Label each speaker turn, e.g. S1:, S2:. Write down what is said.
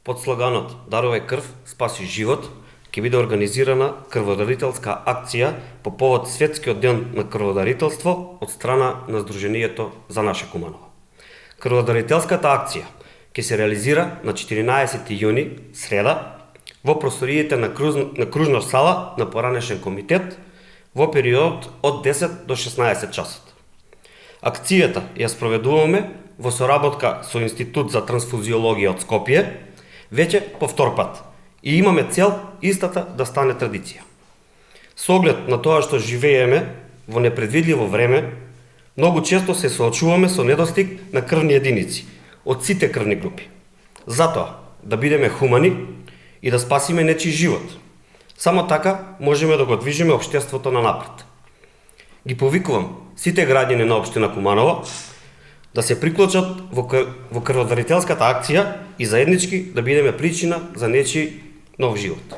S1: Под слоганот "Дарувај крв, спаси живот" ќе биде организирана крводарителска акција по повод Светскиот ден на крводарителство од страна на Сдруженијето за наше Куманово. Крводарителската акција ќе се реализира на 14 јуни, среда, во просториите на кружна сала на поранешен комитет во период од 10 до 16 часот. Акцијата ја спроведуваме во соработка со Институт за трансфузиологија од Скопје, веќе по втор пат, и имаме цел истата да стане традиција. Со оглед на тоа што живееме во непредвидливо време, многу често се соочуваме со недостиг на крвни единици од сите крвни групи. Затоа, да бидеме хумани и да спасиме нечи живот. Само така можеме да го движиме општеството на напред. Ги повикувам сите граѓани на општина Куманово да се приклучат во крводарителската акција и заеднички да бидеме причина за нечи нов живот.